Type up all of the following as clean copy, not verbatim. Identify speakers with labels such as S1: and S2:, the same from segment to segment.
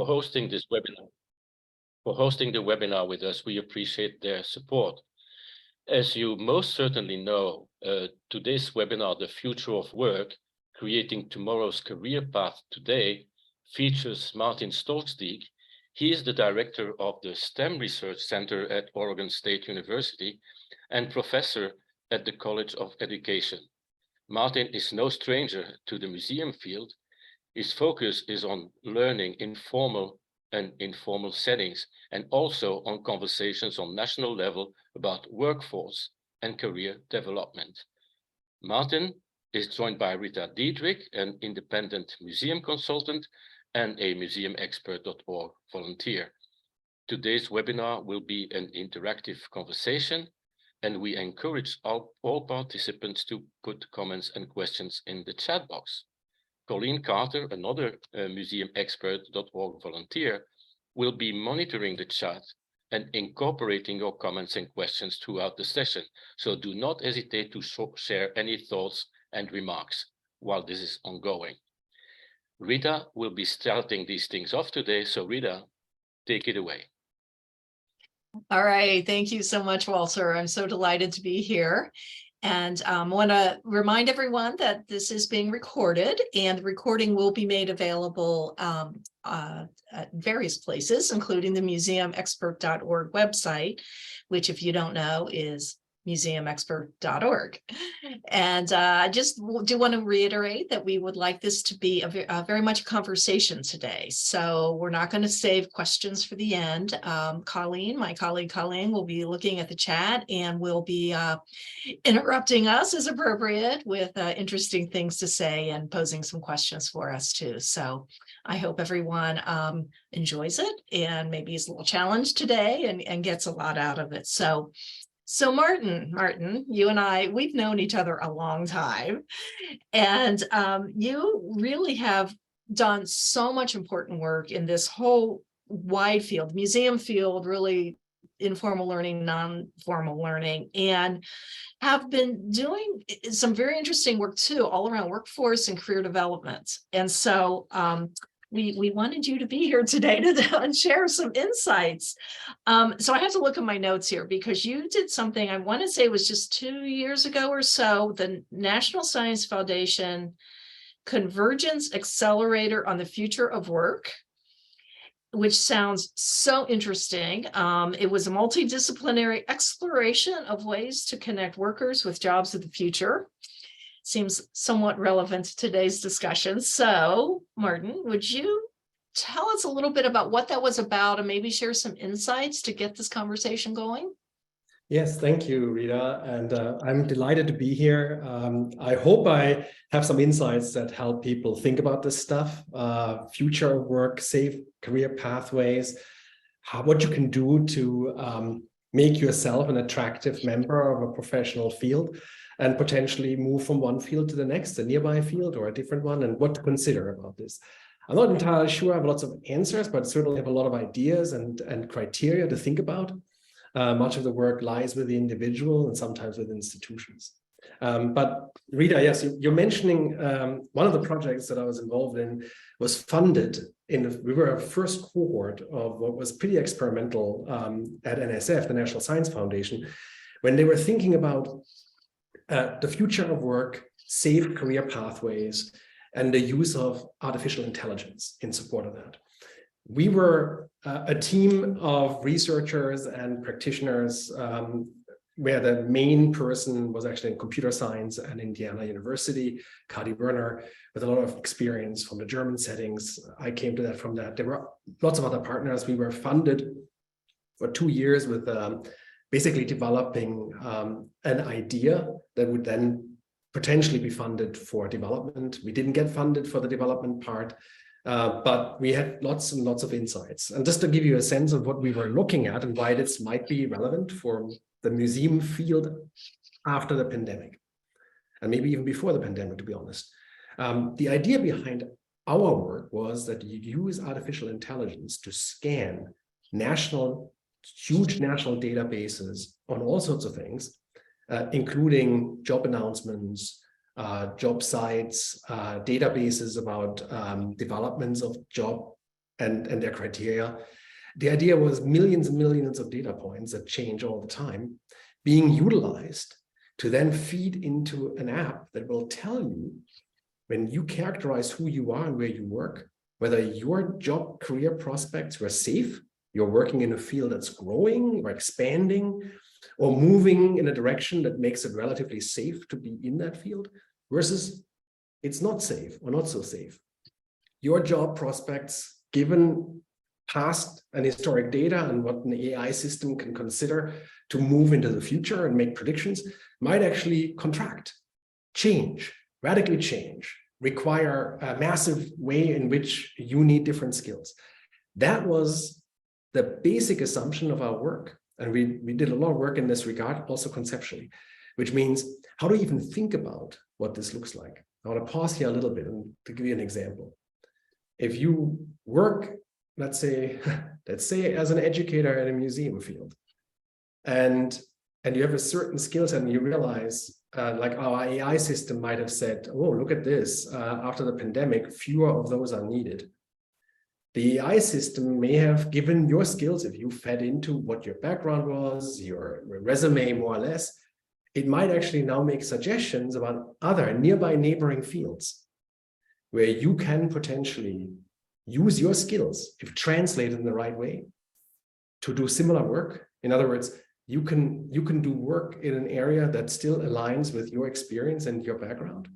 S1: for hosting this webinar. For hosting the webinar with us, we appreciate their support. As you most certainly know, today's webinar, The Future of Work, Creating Tomorrow's Career Path Today, features Martin Storksdieck. He is the director of the STEM Research Center at Oregon State University and professor at the College of Education. Martin is no stranger to the museum field. His focus is on learning in formal and informal settings, and also on conversations on national level about workforce and career development. Martin is joined by Rita Diedrich, an independent museum consultant and a museumexpert.org volunteer. Today's webinar will be an interactive conversation, and we encourage all participants to put comments and questions in the chat box. Colleen Carter, another museumexpert.org volunteer, will be monitoring the chat and incorporating your comments and questions throughout the session. So do not hesitate to share any thoughts and remarks while this is ongoing. Rita will be starting these things off today. So Rita, take it away.
S2: All right. Thank you so much, Walter. I'm so delighted to be here. And I want to remind everyone that this is being recorded, and the recording will be made available at various places, including the museumexpert.org website, which, if you don't know, is museumexpert.org. And I just do want to reiterate that we would like this to be a very much a conversation today. So we're not going to save questions for the end. Colleen, my colleague Colleen, will be looking at the chat and will be interrupting us as appropriate with interesting things to say and posing some questions for us too. So I hope everyone enjoys it and maybe is a little challenged today and gets a lot out of it. So Martin, you and I, we've known each other a long time, and you really have done so much important work in this whole wide field, museum field, really informal learning, non-formal learning, and have been doing some very interesting work too, all around workforce and career development. And so we wanted you to be here today to share some insights. So I had to look at my notes here because you did something, I want to say it was just 2 years ago or so, the National Science Foundation Convergence Accelerator on the Future of Work, which sounds so interesting. It was a multidisciplinary exploration of ways to connect workers with jobs of the future. Seems somewhat relevant to today's discussion. So, Martin, would you tell us a little bit about what that was about and maybe share some insights to get this conversation going?
S3: Yes, thank you, Rita. And I'm delighted to be here. I hope I have some insights that help people think about this stuff, future of work, safe career pathways, what you can do to make yourself an attractive member of a professional field, and potentially move from one field to the next, a nearby field or a different one, and what to consider about this. I'm not entirely sure I have lots of answers, but certainly have a lot of ideas and criteria to think about. Much of the work lies with the individual and sometimes with institutions. But Rita, yes, you're mentioning one of the projects that I was involved in was funded we were a first cohort of what was pretty experimental at NSF, the National Science Foundation, when they were thinking about the future of work, safe career pathways, and the use of artificial intelligence in support of that. We were a team of researchers and practitioners where the main person was actually in computer science at Indiana University, Kadi Werner, with a lot of experience from the German settings. I came to that from that. There were lots of other partners. We were funded for 2 years with basically developing an idea that would then potentially be funded for development. We didn't get funded for the development part, but we had lots and lots of insights. And just to give you a sense of what we were looking at and why this might be relevant for the museum field after the pandemic, and maybe even before the pandemic, to be honest. The idea behind our work was that you use artificial intelligence to scan huge national databases on all sorts of things, including job announcements, job sites, databases about developments of job and their criteria. The idea was millions and millions of data points that change all the time being utilized to then feed into an app that will tell you, when you characterize who you are and where you work, whether your job career prospects were safe, you're working in a field that's growing or expanding or moving in a direction that makes it relatively safe to be in that field, versus it's not safe or not so safe. Your job prospects, given past and historic data and what an AI system can consider to move into the future and make predictions, might actually contract, change, radically change, require a massive way in which you need different skills. That was the basic assumption of our work. And we did a lot of work in this regard, also conceptually, which means how do you even think about what this looks like? I want to pause here a little bit and to give you an example. If you work, let's say as an educator in a museum field, and you have a certain skill set and you realize, like our AI system might have said, oh, look at this, after the pandemic, fewer of those are needed. The AI system may have given your skills, if you fed into what your background was, your resume more or less, it might actually now make suggestions about other nearby neighboring fields where you can potentially use your skills, if translated in the right way, to do similar work. In other words, you can do work in an area that still aligns with your experience and your background.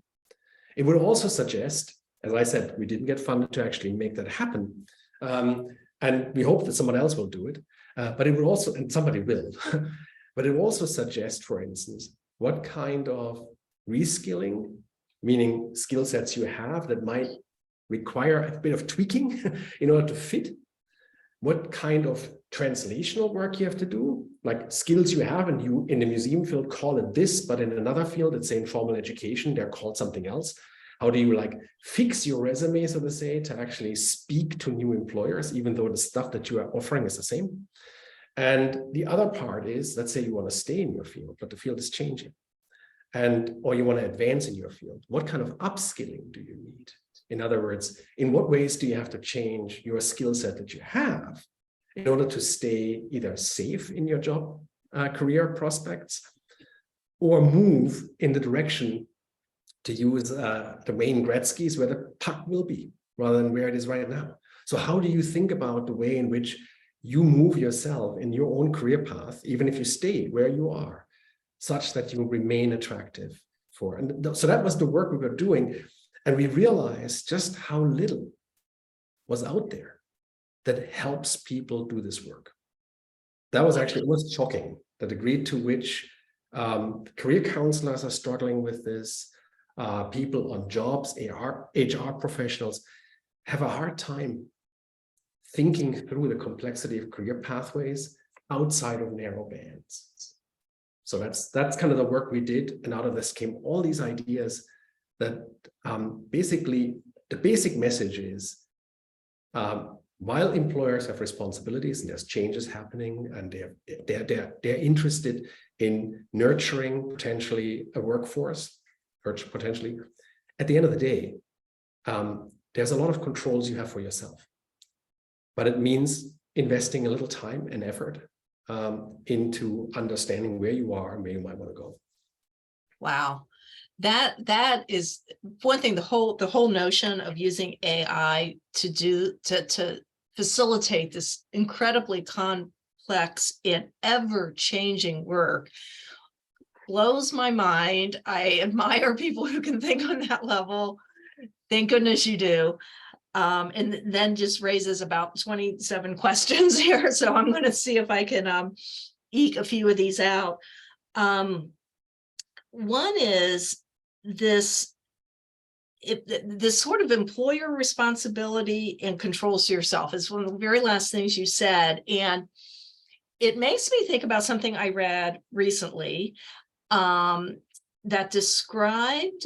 S3: It would also suggest, as I said, we didn't get funded to actually make that happen. And we hope that someone else will do it. But it would also, and somebody will, but it will also suggest, for instance, what kind of reskilling, meaning skill sets you have that might require a bit of tweaking in order to fit, what kind of translational work you have to do, like skills you have and you in the museum field call it this, but in another field, let's say in formal education, they're called something else. How do you like fix your resume, so to say, to actually speak to new employers, even though the stuff that you are offering is the same? And the other part is, let's say you want to stay in your field, but the field is changing, or you want to advance in your field. What kind of upskilling do you need? In other words, in what ways do you have to change your skill set that you have in order to stay either safe in your job career prospects or move in the direction, to use the Wayne Gretzky's, where the puck will be rather than where it is right now? So how do you think about the way in which you move yourself in your own career path, even if you stay where you are, such that you remain attractive for? And so that was the work we were doing. And we realized just how little was out there that helps people do this work. That was actually, it was shocking, the degree to which career counselors are struggling with this. People on jobs, HR professionals have a hard time thinking through the complexity of career pathways outside of narrow bands. So that's kind of the work we did. And out of this came all these ideas that basically the basic message is, while employers have responsibilities and there's changes happening and they're interested in nurturing potentially a workforce, potentially, at the end of the day, there's a lot of controls you have for yourself. But it means investing a little time and effort into understanding where you are and where you might want to go.
S2: Wow. That is one thing, the whole notion of using AI to facilitate this incredibly complex and ever-changing work blows my mind. I admire people who can think on that level. Thank goodness you do. And then just raises about 27 questions here. So I'm going to see if I can eke a few of these out. One is this sort of employer responsibility and controls yourself is one of the very last things you said. And it makes me think about something I read recently that described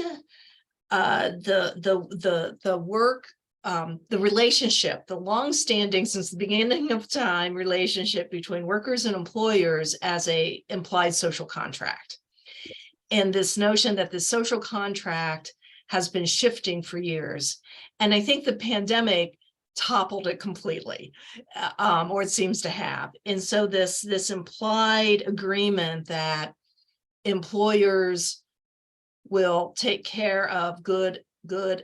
S2: the work, the relationship, the long-standing, since the beginning of time, relationship between workers and employers as a implied social contract. And this notion that the social contract has been shifting for years. And I think the pandemic toppled it completely, or it seems to have. And so this implied agreement that employers will take care of good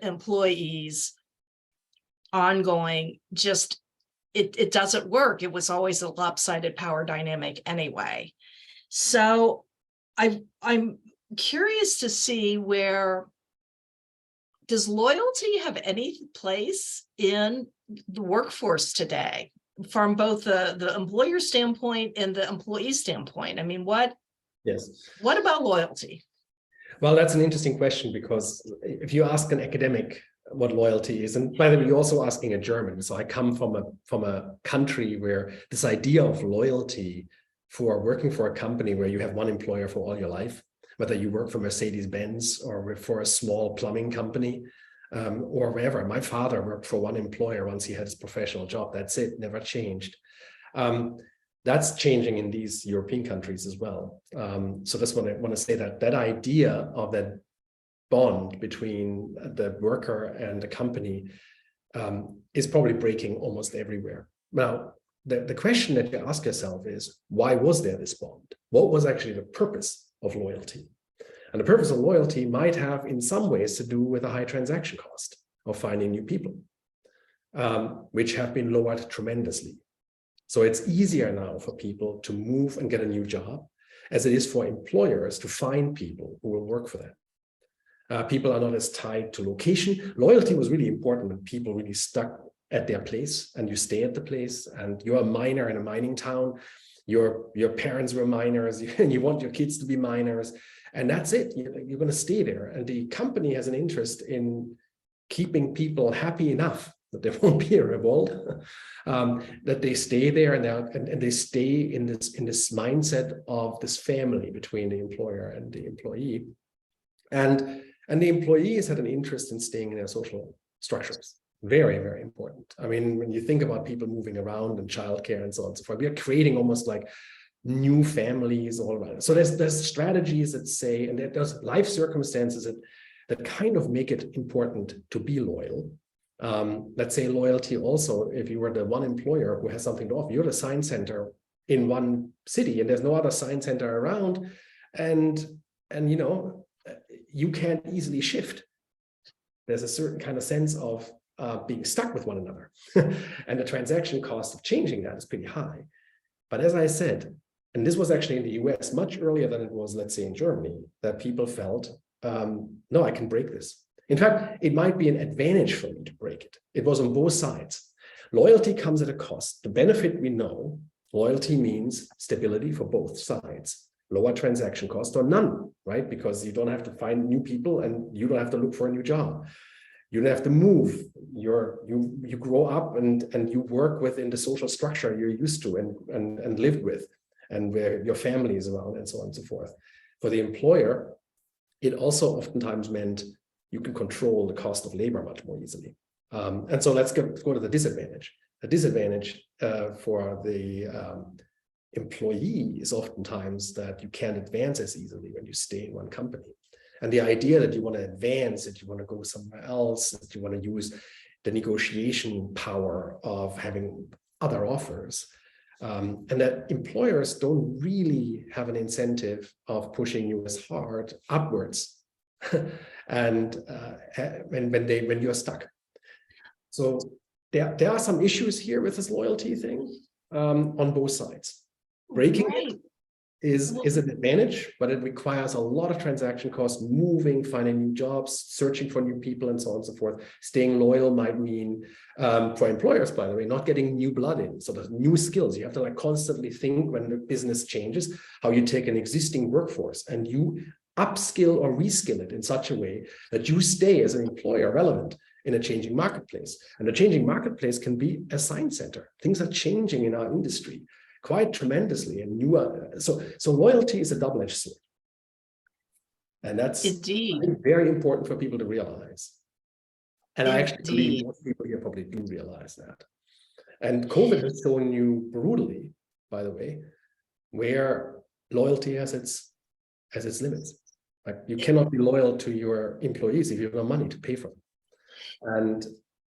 S2: employees ongoing, just it doesn't work. It was always a lopsided power dynamic anyway. So I'm curious to see, where does loyalty have any place in the workforce today, from both the employer standpoint and the employee standpoint? I mean, what about loyalty?
S3: Well, that's an interesting question, because if you ask an academic what loyalty is, and by the way, you're also asking a German, so I come from a country where this idea of loyalty for working for a company where you have one employer for all your life, whether you work for Mercedes-Benz or for a small plumbing company, or wherever. My father worked for one employer once he had his professional job. That's it, never changed. That's changing in these European countries as well. So that's what I want to say, that idea of that bond between the worker and the company is probably breaking almost everywhere. Now, the question that you ask yourself is, why was there this bond? What was actually the purpose of loyalty? And the purpose of loyalty might have in some ways to do with a high transaction cost of finding new people, which have been lowered tremendously. So it's easier now for people to move and get a new job as it is for employers to find people who will work for them. People are not as tied to location. Loyalty was really important when people really stuck at their place, and you stay at the place, and you're a miner in a mining town. Your parents were miners, and you want your kids to be miners, and that's it. You're going to stay there. And the company has an interest in keeping people happy enough that there won't be a revolt, that they stay there, and they stay in this mindset of this family between the employer and the employee. And the employees had an interest in staying in their social structures. Very, very important. I mean, when you think about people moving around and childcare and so on and so forth, we are creating almost like new families all around. So there's strategies that say, and there's life circumstances that kind of make it important to be loyal. Let's say loyalty also, if you were the one employer who has something to offer, you're the sign center in one city and there's no other sign center around, and you know, you can't easily shift. There's a certain kind of sense of being stuck with one another. And the transaction cost of changing that is pretty high. But as I said, and this was actually in the US much earlier than it was, let's say, in Germany, that people felt, no, I can break this. In fact, it might be an advantage for me to break it. It was on both sides. Loyalty comes at a cost. The benefit we know, loyalty means stability for both sides. Lower transaction cost or none, right? Because you don't have to find new people and you don't have to look for a new job. You don't have to move. You grow up and you work within the social structure you're used to and lived with, and where your family is around, and so on and so forth. For the employer, it also oftentimes meant you can control the cost of labor much more easily. And so let's go to the disadvantage. The disadvantage for the employee is oftentimes that you can't advance as easily when you stay in one company. And the idea that you want to advance, that you want to go somewhere else, that you want to use the negotiation power of having other offers, and that employers don't really have an incentive of pushing you as hard upwards and when you're stuck. So there are some issues here with this loyalty thing on both sides. Breaking it is an advantage, but it requires a lot of transaction costs, moving, finding new jobs, searching for new people, and so on and so forth. Staying loyal might mean, for employers, by the way, not getting new blood in. So the new skills, you have to like constantly think when the business changes, how you take an existing workforce and you upskill or reskill it in such a way that you stay as an employer relevant in a changing marketplace. And the changing marketplace can be a sign center. Things are changing in our industry quite tremendously, and so loyalty is a double-edged sword, and that's indeed very important for people to realize. And I actually believe most people here probably do realize that. And COVID has shown you brutally, by the way, where loyalty has its limits. Like, you cannot be loyal to your employees if you have no money to pay for them.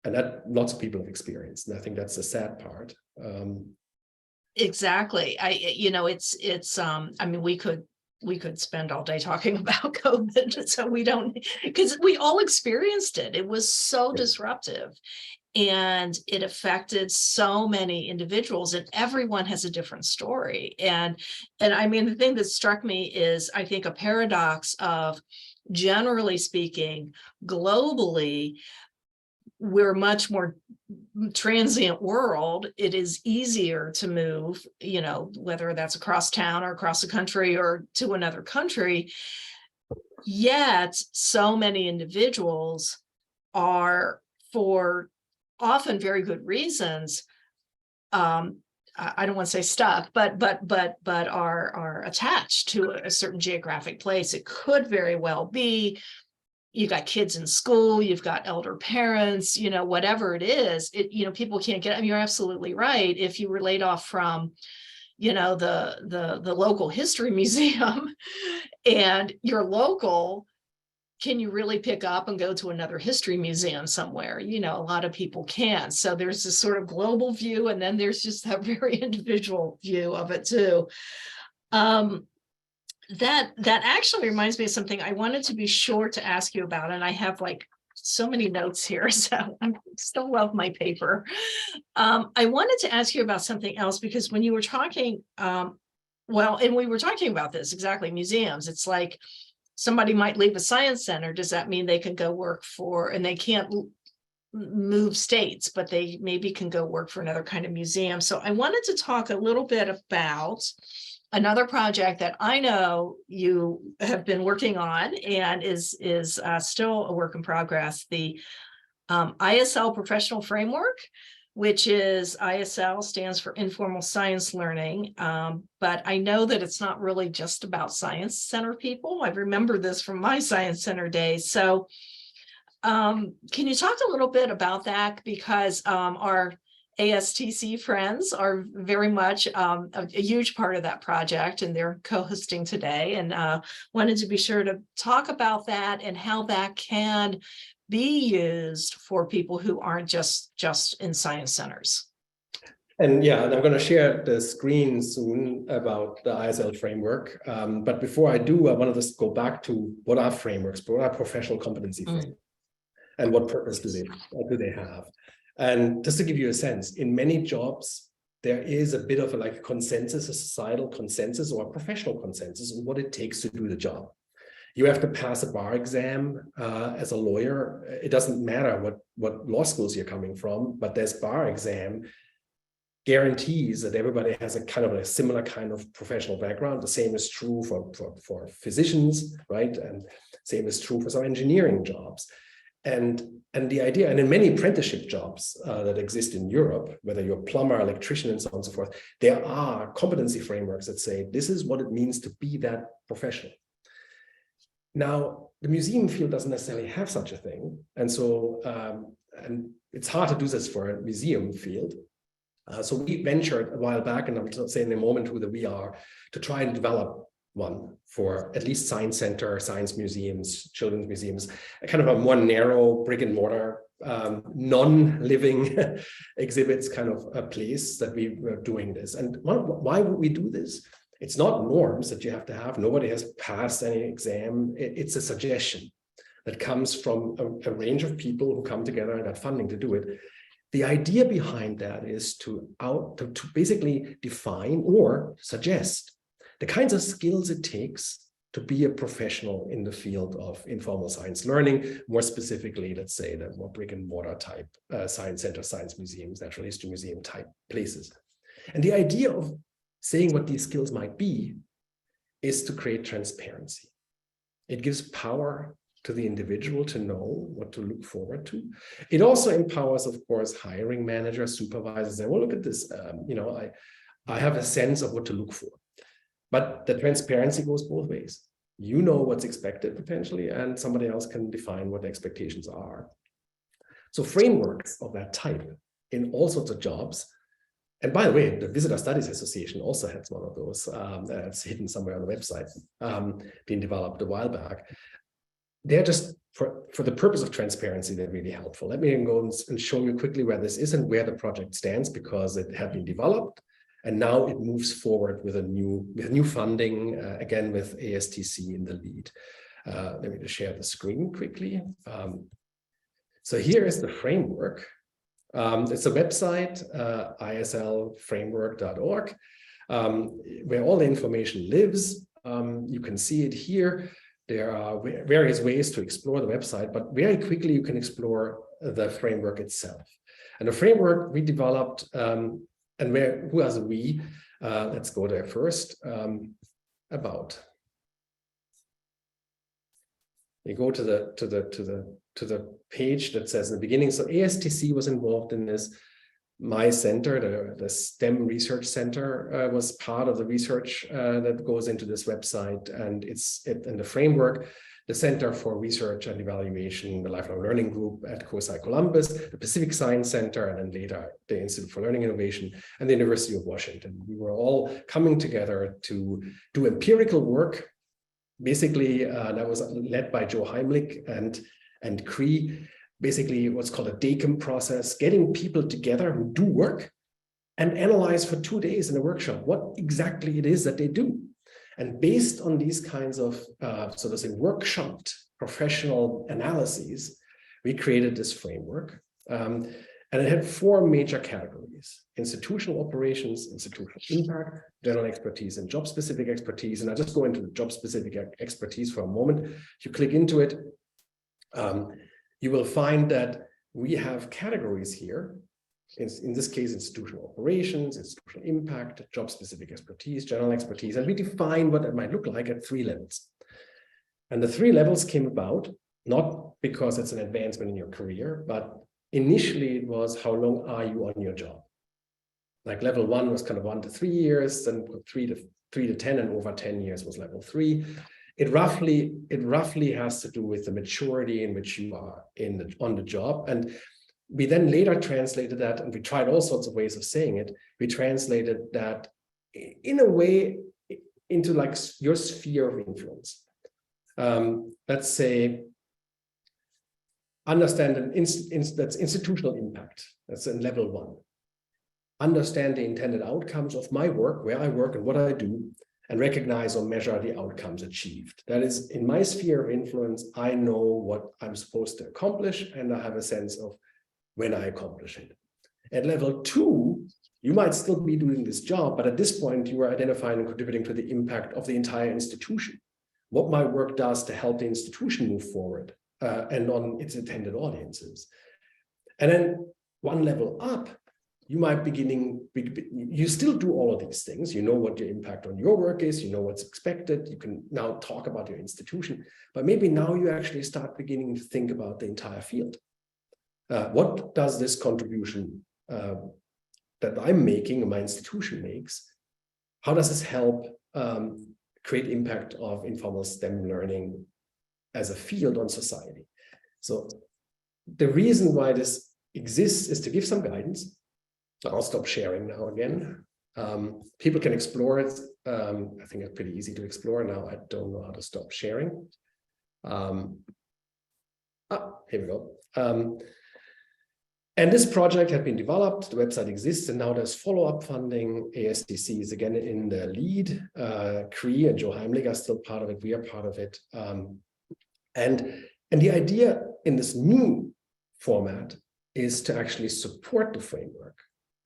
S3: And that lots of people have experienced. And I think that's the sad part.
S2: Exactly. I mean, we could spend all day talking about COVID, so we don't, because we all experienced it. It was so disruptive. And it affected so many individuals, and everyone has a different story. And I mean, the thing that struck me is, I think, a paradox of, generally speaking, globally, we're much more transient world. It is easier to move, whether that's across town or across the country or to another country. Yet so many individuals are, for often very good reasons, I don't want to say stuck, but are attached to a certain geographic place. It could very well be you got kids in school, you've got elder parents, whatever it is, people can't get, I mean, you're absolutely right. If you were laid off from, the local history museum and you're local, can you really pick up and go to another history museum somewhere? A lot of people can. So there's this sort of global view, and then there's just that very individual view of it too. That actually reminds me of something I wanted to be sure to ask you about, and I have like so many notes here, so I still love my paper. I wanted to ask you about something else, because when you were talking, and we were talking about this, exactly, museums, it's like somebody might leave a science center. Does that mean they can go work for, and they can't move states, but they maybe can go work for another kind of museum? So I wanted to talk a little bit about another project that I know you have been working on and is still a work in progress, the ISL Professional Framework, which is, ISL stands for Informal Science Learning. But I know that it's not really just about science center people. I remember this from my science center days. So can you talk a little bit about that? Because our ASTC friends are very much a huge part of that project, and they're co-hosting today, and wanted to be sure to talk about that and how that can be used for people who aren't just in science centers.
S3: And yeah, and I'm going to share the screen soon about the ISL framework. But before I do, I want to just go back to what are frameworks, what are professional competency frameworks, and what purpose do they have? And just to give you a sense, in many jobs, there is a bit of a consensus, a societal consensus or a professional consensus on what it takes to do the job. You have to pass a bar exam as a lawyer. It doesn't matter what law schools you're coming from, but this bar exam guarantees that everybody has a kind of a similar kind of professional background. The same is true for physicians, right? And same is true for some engineering jobs. And the idea, and in many apprenticeship jobs that exist in Europe, whether you're a plumber, electrician, and so on and so forth, there are competency frameworks that say, this is what it means to be that professional. Now, the museum field doesn't necessarily have such a thing. And so, and it's hard to do this for a museum field. So we ventured a while back, and I'll say in a moment who we are, to try and develop one for at least science center, science museums, children's museums, a kind of a more narrow brick and mortar, non-living exhibits kind of a place that we were doing this. And why would we do this? It's not norms that you have to have. Nobody has passed any exam. It's a suggestion that comes from a range of people who come together and got funding to do it. The idea behind that is to basically define or suggest the kinds of skills it takes to be a professional in the field of informal science learning, more specifically, let's say, the more brick and mortar type science center, science museums, natural history museum type places. And the idea of saying what these skills might be is to create transparency. It gives power to the individual to know what to look forward to. It also empowers, of course, hiring managers, supervisors, and well, look at this, I have a sense of what to look for. But the transparency goes both ways. You know what's expected potentially, and somebody else can define what the expectations are. So frameworks of that type in all sorts of jobs. And by the way, the Visitor Studies Association also has one of those that's hidden somewhere on the website, being developed a while back. they're just for the purpose of transparency, they're really helpful. Let me go and show you quickly where this is and where the project stands, because it had been developed and now it moves forward with new funding, again with ASTC in the lead. Let me just share the screen quickly. So here is the framework. It's a website, islframework.org, where all the information lives. You can see it here. There are various ways to explore the website, but very quickly you can explore the framework itself. And the framework we developed, and who are the we? Let's go there first. About. You go to the page that says in the beginning. So ASTC was involved in this. My center, the STEM Research Center, was part of the research that goes into this website, and in the framework, the Center for Research and Evaluation, the Lifelong Learning Group at COSI Columbus, the Pacific Science Center, and then later the Institute for Learning Innovation and the University of Washington. We were all coming together to do empirical work. Basically, that was led by Joe Heimlich and Cree. Basically what's called a DACM process, getting people together who do work and analyze for 2 days in a workshop what exactly it is that they do. And based on these kinds of, so to say, workshopped professional analyses, we created this framework. And it had 4 major categories: institutional operations, institutional impact, general expertise, and job-specific expertise. And I'll just go into the job-specific expertise for a moment. If you click into it, you will find that we have categories here. In this case, institutional operations, institutional impact, job-specific expertise, general expertise, and we define what it might look like at 3 levels. And the 3 levels came about not because it's an advancement in your career, but initially it was how long are you on your job? Like level 1 was kind of 1 to 3 years, then 3 to 10, and over 10 years was level 3. It roughly has to do with the maturity in which you are on the job. And we then later translated that, and we tried all sorts of ways of saying it. We translated that in a way into like your sphere of influence. Let's say, understand that's institutional impact. That's in level 1. Understand the intended outcomes of my work, where I work and what I do, and recognize or measure the outcomes achieved. That is, in my sphere of influence, I know what I'm supposed to accomplish, and I have a sense of when I accomplish it. At level 2, you might still be doing this job, but at this point, you are identifying and contributing to the impact of the entire institution, what my work does to help the institution move forward and on its intended audiences. And then 1 level up, you might you still do all of these things. You know what your impact on your work is, you know what's expected, you can now talk about your institution, but maybe now you actually start beginning to think about the entire field. What does this contribution that I'm making, or my institution makes, how does this help create impact of informal STEM learning as a field on society? So the reason why this exists is to give some guidance. I'll stop sharing now again. People can explore it. I think it's pretty easy to explore now. I don't know how to stop sharing. Here we go. And this project had been developed, the website exists, and now there's follow-up funding. ASTC is again in the lead. Cree and Joe Heimlich are still part of it. We are part of it. And the idea in this new format is to actually support the framework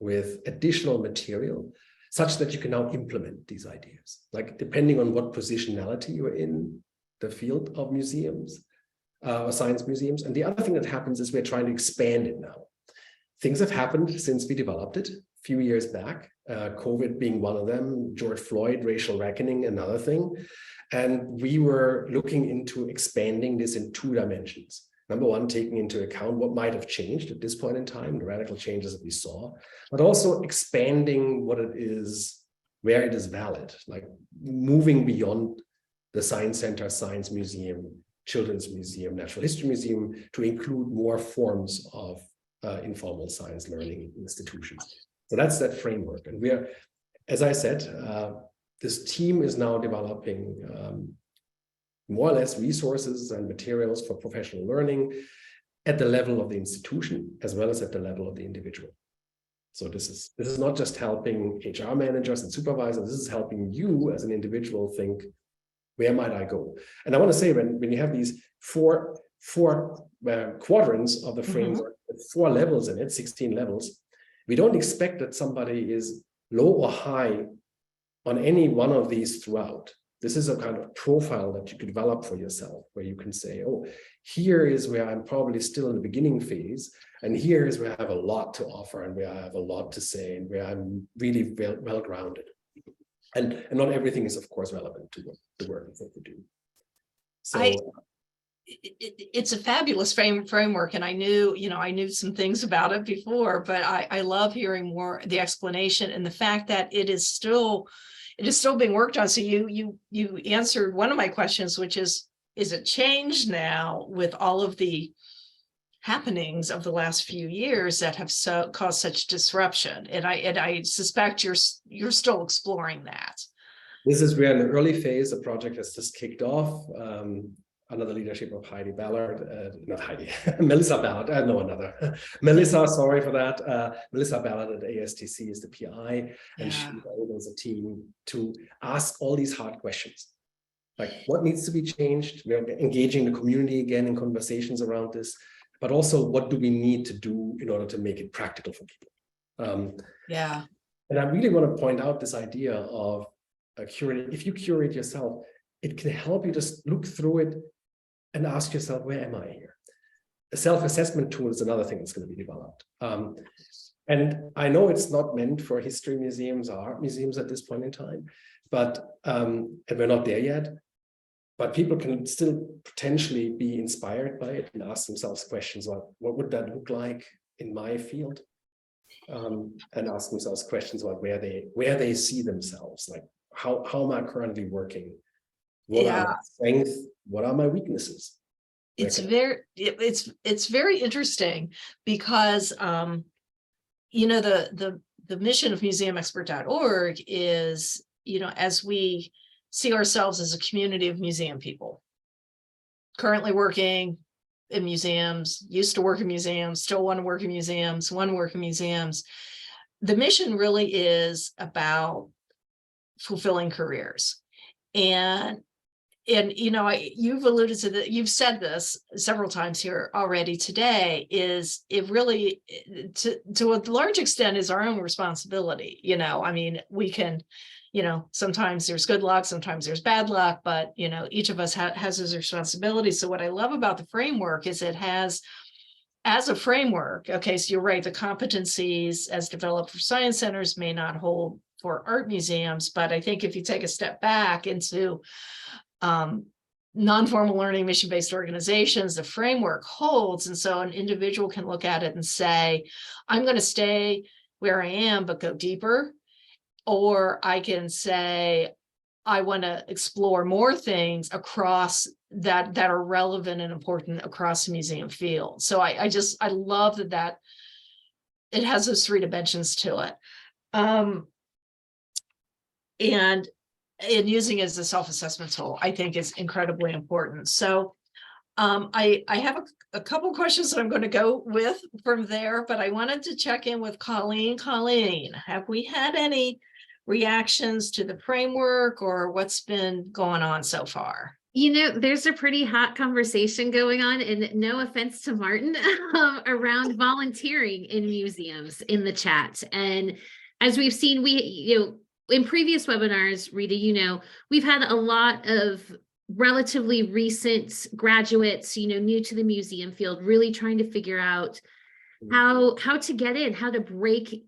S3: with additional material such that you can now implement these ideas, like depending on what positionality you're in the field of museums or science museums. And the other thing that happens is we're trying to expand it now. Things have happened since we developed it a few years back, COVID being one of them, George Floyd, racial reckoning, another thing. And we were looking into expanding this in 2 dimensions. Number 1, taking into account what might have changed at this point in time, the radical changes that we saw, but also expanding what it is, where it is valid, like moving beyond the Science Center, Science Museum, Children's Museum, Natural History Museum, to include more forms of informal science learning institutions. So that's that framework. And we are, as I said, this team is now developing more or less resources and materials for professional learning at the level of the institution as well as at the level of the individual. So this is not just helping HR managers and supervisors, this is helping you as an individual think, where might I go? And I want to say, when you have these four quadrants of the framework, 4 levels in it, 16 levels, we don't expect that somebody is low or high on any one of these throughout. This is a kind of profile that you could develop for yourself, where you can say, oh, here is where I'm probably still in the beginning phase, and here is where I have a lot to offer and where I have a lot to say and where I'm really well-grounded. And not everything is, of course, relevant to the work that we do. So
S2: it's a fabulous framework, and I knew some things about it before, but I love hearing more the explanation and the fact that it is still being worked on. So you answered one of my questions, which is it changed now with all of the happenings of the last few years that have caused such disruption? And I suspect you're still exploring that.
S3: This is where in the early phase, the project has just kicked off under the leadership of Heidi Ballard, not Heidi, Melissa Ballard, no, another. Melissa, sorry for that. Melissa Ballard at ASTC is the PI, and she enables a team to ask all these hard questions. Like, what needs to be changed? We're engaging the community again in conversations around this, but also what do we need to do in order to make it practical for people? And I really want to point out this idea of curating. If you curate yourself, it can help you just look through it and ask yourself, where am I here? A self-assessment tool is another thing that's going to be developed. And I know it's not meant for history museums or art museums at this point in time, but and we're not there yet. But people can still potentially be inspired by it and ask themselves questions like, what would that look like in my field? And ask themselves questions about where they see themselves, like how am I currently working? What are my strengths? What are my weaknesses?
S2: It's very interesting because the mission of museumexpert.org is, as we see ourselves as a community of museum people currently working in museums, used to work in museums, still want to work in museums, want to work in museums. The mission really is about fulfilling careers. And you've alluded to that, you've said this several times here already today, is it really to a large extent is our own responsibility. We can, sometimes there's good luck, sometimes there's bad luck, but each of us has his responsibility. So what I love about the framework is it has, as a framework, okay, so you're right, the competencies as developed for science centers may not hold for art museums, but I think if you take a step back into non-formal learning, mission-based organizations, the framework holds. And so an individual can look at it and say, I'm going to stay where I am, but go deeper. Or I can say, I want to explore more things across that are relevant and important across the museum field. So I love that it has those 3 dimensions to it. And using it as a self-assessment tool, I think is incredibly important. So I have a couple questions that I'm going to go with from there, but I wanted to check in with Colleen. Colleen, have we had any reactions to the framework or what's been going on so far?
S4: There's a pretty hot conversation going on, and no offense to Martin, around volunteering in museums in the chat. And as we've seen, in previous webinars, Rita, we've had a lot of relatively recent graduates, new to the museum field, really trying to figure out how to get in, how to break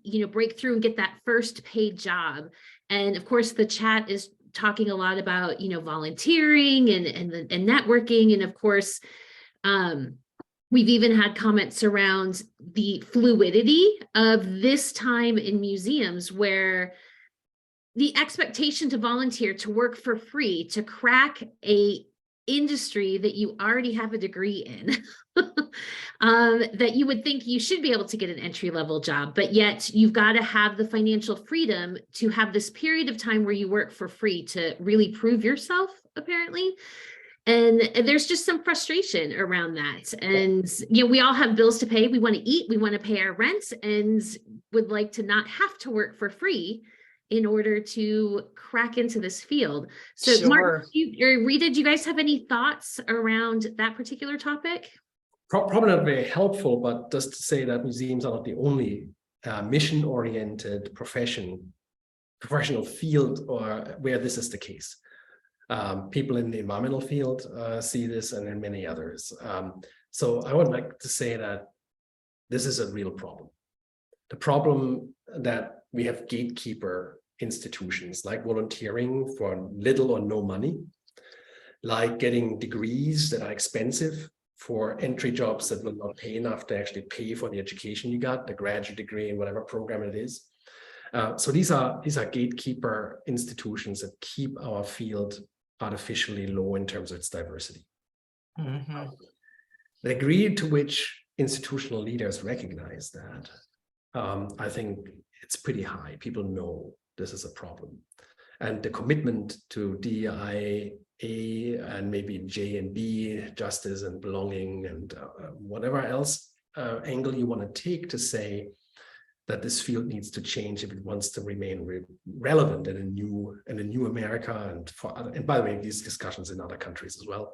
S4: through and get that first paid job. And of course, the chat is talking a lot about, volunteering and networking. And of course, we've even had comments around the fluidity of this time in museums, where the expectation to volunteer, to work for free, to crack a industry that you already have a degree in, that you would think you should be able to get an entry-level job, but yet you've got to have the financial freedom to have this period of time where you work for free to really prove yourself, apparently. And there's just some frustration around that. And, we all have bills to pay. We want to eat, we want to pay our rent, and would like to not have to work for free in order to crack into this field. So
S2: Sure.
S4: Mark, or Rita, do you guys have any thoughts around that particular topic?
S3: Probably not very helpful, but just to say that museums are not the only mission-oriented professional field or where this is the case. People in the environmental field see this, and then many others. So I would like to say that this is a real problem. The problem that we have gatekeeper institutions like volunteering for little or no money, like getting degrees that are expensive for entry jobs that will not pay enough to actually pay for the education you got, the graduate degree in whatever program it is. So these are gatekeeper institutions that keep our field artificially low in terms of its diversity.
S2: Mm-hmm.
S3: The degree to which institutional leaders recognize that, I think it's pretty high. People know this is a problem. And the commitment to DEI, and maybe J and B, justice and belonging, and whatever else angle you want to take to say that this field needs to change if it wants to remain relevant in a new America, and by the way, these discussions in other countries as well,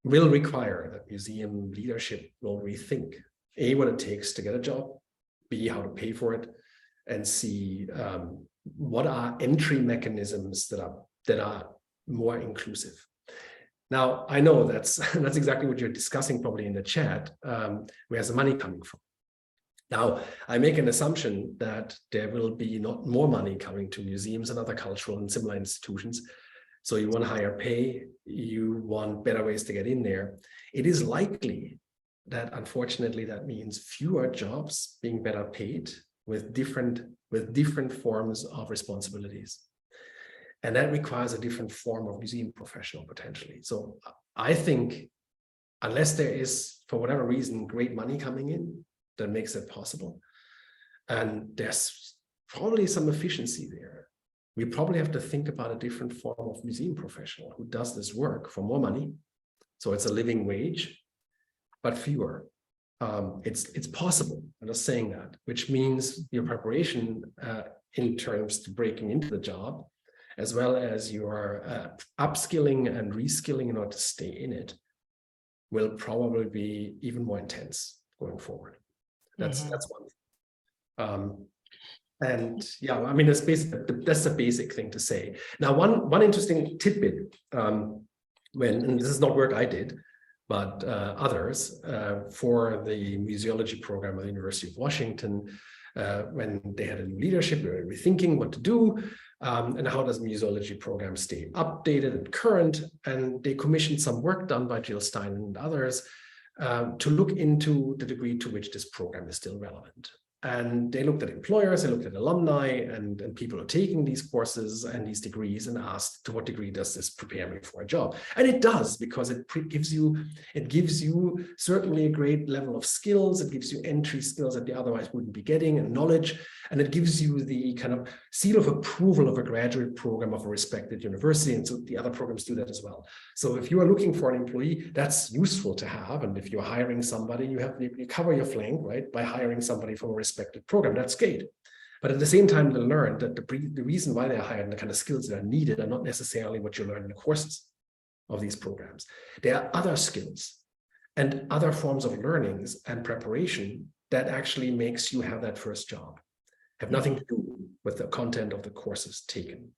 S3: will require that museum leadership will rethink A, what it takes to get a job, B, how to pay for it, and C, what are entry mechanisms that are more inclusive. Now, I know that's exactly what you're discussing probably in the chat. Where's the money coming from? Now, I make an assumption that there will be not more money coming to museums and other cultural and similar institutions. So you want higher pay, you want better ways to get in there. It is likely that, unfortunately, that means fewer jobs being better paid with different forms of responsibilities. And that requires a different form of museum professional potentially. So I think unless there is, for whatever reason, great money coming in that makes it possible, and there's probably some efficiency there, we probably have to think about a different form of museum professional who does this work for more money. So it's a living wage, but fewer. It's possible. I'm just saying that, which means your preparation in terms to breaking into the job, as well as your upskilling and reskilling in order to stay in it, will probably be even more intense going forward. That's one. And yeah, I mean, that's the basic thing to say. Now, one interesting tidbit, and this is not work I did, but others for the museology program at the University of Washington, when they had a new leadership, they were rethinking what to do, and how does the museology program stay updated and current. And they commissioned some work done by Jill Stein and others to look into the degree to which this program is still relevant. And they looked at employers, they looked at alumni and people who are taking these courses and these degrees, and asked, to what degree does this prepare me for a job? And it does, because it gives you certainly a great level of skills. It gives you entry skills that you otherwise wouldn't be getting, and knowledge. And it gives you the kind of seal of approval of a graduate program of a respected university. And so the other programs do that as well. So if you are looking for an employee, that's useful to have. And if you're hiring somebody, you cover your flank, right, by hiring somebody from a respected program. That's great. But at the same time, they learn that the reason why they're hired and the kind of skills that are needed are not necessarily what you learn in the courses of these programs. There are other skills and other forms of learnings and preparation that actually makes you have that first job. Have nothing to do with the content of the courses taken.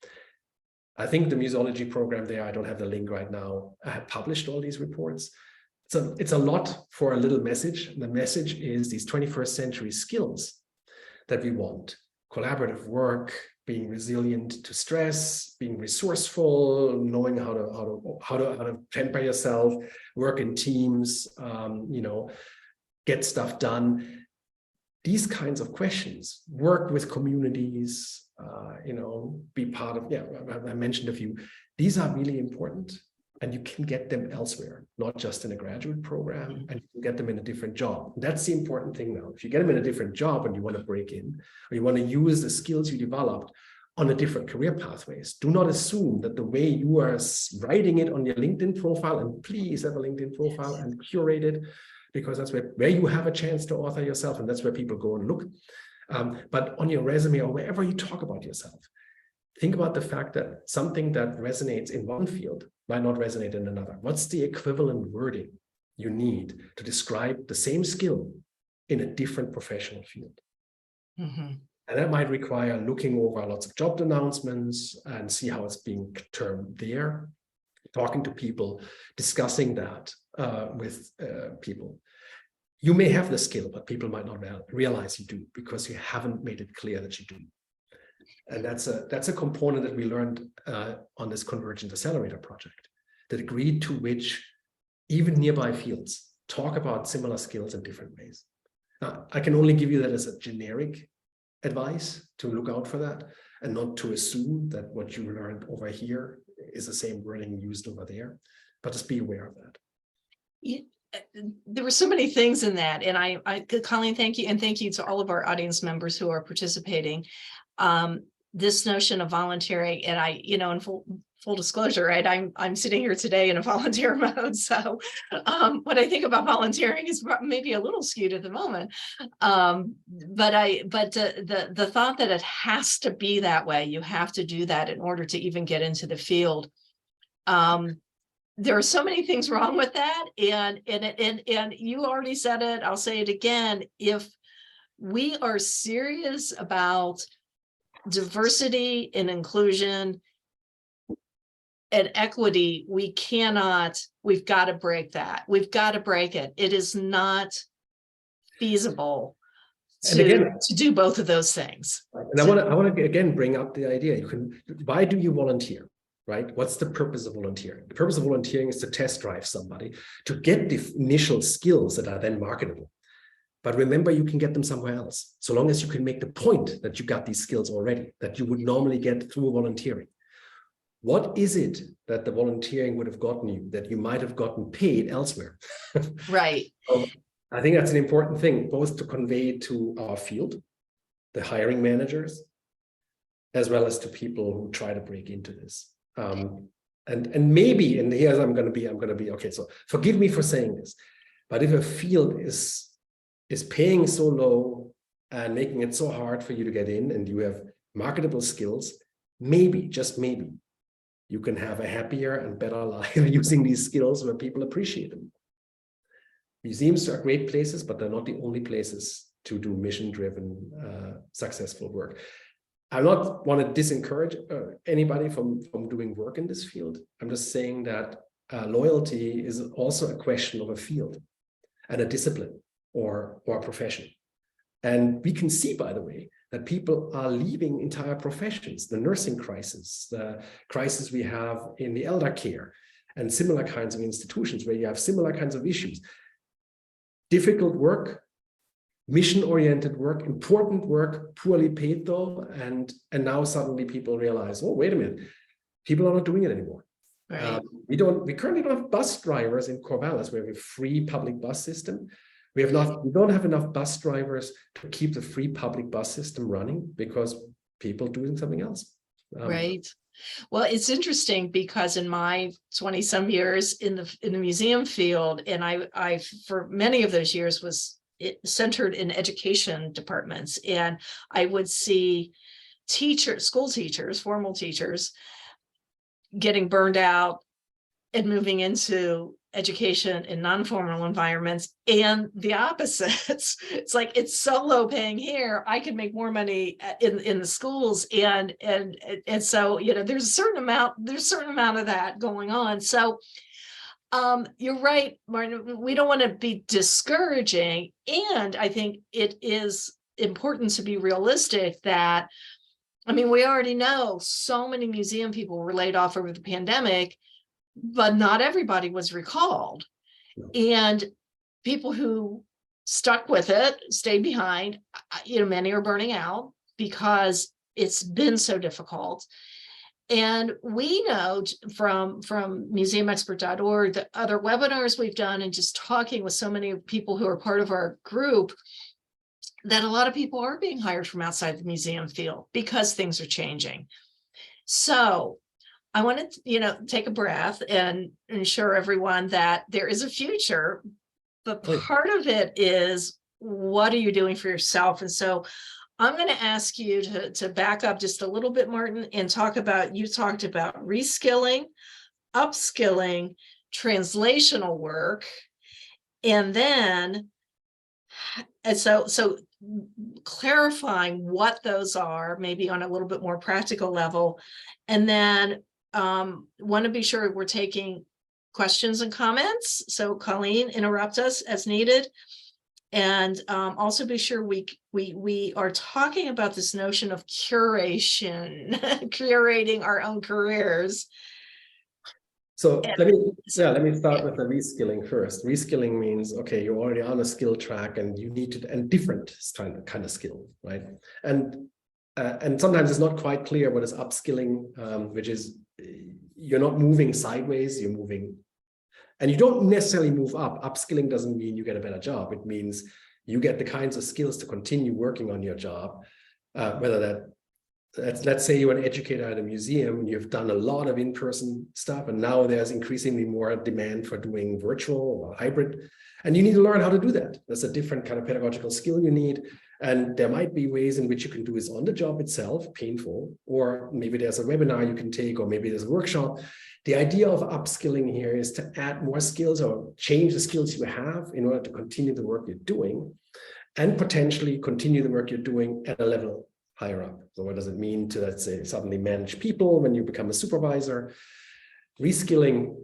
S3: I think the museology program there, I don't have the link right now, I have published all these reports. So it's a lot for a little message. The message is these 21st century skills that we want: collaborative work, being resilient to stress, being resourceful, knowing how to temper yourself, work in teams, get stuff done. These kinds of questions, work with communities, be part of, I mentioned a few. These are really important, and you can get them elsewhere, not just in a graduate program, and you can get them in a different job. That's the important thing now. If you get them in a different job and you want to break in, or you want to use the skills you developed on the different career pathways. Do not assume that the way you are writing it on your LinkedIn profile, and please have a LinkedIn profile and curate it, because that's where you have a chance to author yourself, and that's where people go and look. But on your resume or wherever you talk about yourself, think about the fact that something that resonates in one field might not resonate in another. What's the equivalent wording you need to describe the same skill in a different professional field?
S2: Mm-hmm.
S3: And that might require looking over lots of job announcements and see how it's being termed there, talking to people, discussing that with people. You may have the skill, but people might not realize you do because you haven't made it clear that you do. And that's a component that we learned on this Convergent Accelerator project, the degree to which even nearby fields talk about similar skills in different ways. I can only give you that as a generic advice to look out for that and not to assume that what you learned over here is the same wording used over there, but just be aware of that.
S2: There were so many things in that, and Colleen, thank you, and thank you to all of our audience members who are participating. This notion of volunteering, and in full disclosure, right, I'm sitting here today in a volunteer mode, so what I think about volunteering is maybe a little skewed at the moment, but the thought that it has to be that way, you have to do that in order to even get into the field. There are so many things wrong with that, and you already said it, I'll say it again. If we are serious about diversity and inclusion and equity, we've got to break that. We've got to break it. It is not feasible to do both of those things.
S3: And I want to again bring up the idea. Why do you volunteer? Right? What's the purpose of volunteering? The purpose of volunteering is to test drive somebody, to get the initial skills that are then marketable. But remember, you can get them somewhere else, so long as you can make the point that you got these skills already, that you would normally get through volunteering. What is it that the volunteering would have gotten you that you might have gotten paid elsewhere?
S2: Right.
S3: So I think that's an important thing, both to convey to our field, the hiring managers, as well as to people who try to break into this. And maybe, and here's I'm going to be okay. So forgive me for saying this, but if a field is paying so low and making it so hard for you to get in, and you have marketable skills, maybe, just maybe, you can have a happier and better life using these skills where people appreciate them. Museums are great places, but they're not the only places to do mission-driven, successful work. I not want to disencourage anybody from doing work in this field. I'm just saying that loyalty is also a question of a field and a discipline or a profession. And we can see, by the way, that people are leaving entire professions, the nursing crisis, the crisis we have in the elder care, and similar kinds of institutions where you have similar kinds of issues. Difficult work, mission-oriented work, important work, poorly paid though, and now suddenly people realize, oh, wait a minute, people are not doing it anymore.
S2: Right.
S3: We currently don't have bus drivers in Corvallis. We have a free public bus system. We don't have enough bus drivers to keep the free public bus system running because people doing something else.
S2: Right. Well, it's interesting because in my 20-some years in the museum field, and I for many of those years was centered in education departments, and I would see school teachers, formal teachers, getting burned out and moving into education in non-formal environments, and the opposites. It's like, it's so low paying here, I could make more money in the schools, and so there's a certain amount of that going on. So you're right, Martin, we don't want to be discouraging, and I think it is important to be realistic that, I mean, we already know so many museum people were laid off over the pandemic, but not everybody was recalled. And people who stuck with it, stayed behind, many are burning out because it's been so difficult. And we know from museumexpert.org, the other webinars we've done, and just talking with so many people who are part of our group, that a lot of people are being hired from outside the museum field because things are changing. So I want to, take a breath and ensure everyone that there is a future, but part of it is, what are you doing for yourself? And so I'm going to ask you to back up just a little bit, Martin, and you talked about reskilling, upskilling, translational work, and then, so clarifying what those are, maybe on a little bit more practical level, and then want to be sure we're taking questions and comments. So Colleen, interrupt us as needed. And also be sure we are talking about this notion of curation, curating our own careers.
S3: So let me start with the reskilling first. Reskilling means, okay, you're already on a skill track and you need to, and different kind of skill, right? And sometimes it's not quite clear what is upskilling, which is you're not moving sideways, you're moving, and you don't necessarily move up. Upskilling doesn't mean you get a better job. It means you get the kinds of skills to continue working on your job, whether let's say you're an educator at a museum and you've done a lot of in-person stuff, and now there's increasingly more demand for doing virtual or hybrid, and you need to learn how to do that. That's a different kind of pedagogical skill you need. And there might be ways in which you can do this on the job itself, painful, or maybe there's a webinar you can take, or maybe there's a workshop. The idea of upskilling here is to add more skills or change the skills you have in order to continue the work you're doing, and potentially continue the work you're doing at a level higher up. So what does it mean to, let's say, suddenly manage people when you become a supervisor? Reskilling,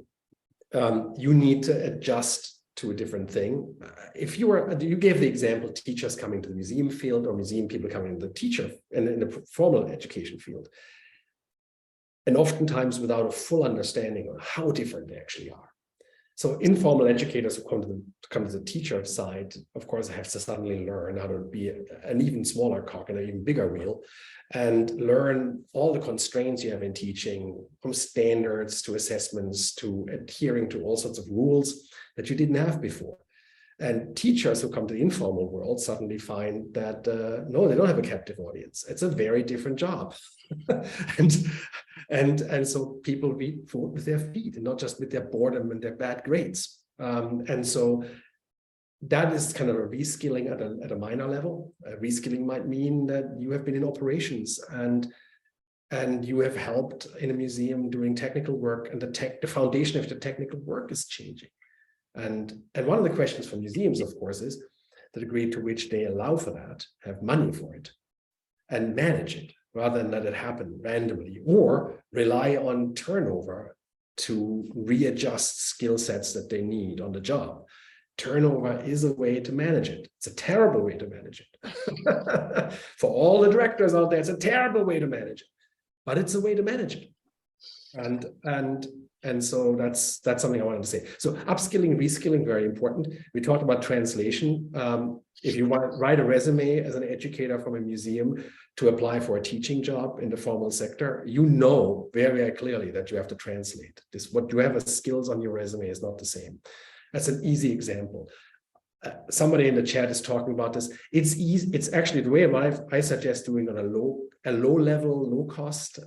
S3: you need to adjust to a different thing. You gave the example, teachers coming to the museum field or museum people coming to the teacher and in the formal education field. And oftentimes without a full understanding of how different they actually are. So informal educators who come to the teacher side, of course, have to suddenly learn how to be an even smaller cog in an even bigger wheel, and learn all the constraints you have in teaching, from standards to assessments to adhering to all sorts of rules that you didn't have before. And teachers who come to the informal world suddenly find that, no, they don't have a captive audience. It's a very different job. and so people vote with their feet and not just with their boredom and their bad grades. And so that is kind of a reskilling at a minor level. Reskilling might mean that you have been in operations and you have helped in a museum doing technical work, and the foundation of the technical work is changing. And one of the questions for museums, of course, is the degree to which they allow for that, have money for it, and manage it, rather than let it happen randomly, or rely on turnover to readjust skill sets that they need on the job. Turnover is a way to manage it. It's a terrible way to manage it. For all the directors out there, it's a terrible way to manage it, but it's a way to manage it. And so that's something I wanted to say. So upskilling, reskilling, very important. We talked about translation. If you want to write a resume as an educator from a museum to apply for a teaching job in the formal sector, you know very, very clearly that you have to translate. What you have as skills on your resume is not the same. That's an easy example. Somebody in the chat is talking about this. It's easy. It's actually the way I suggest doing on a low level, low cost,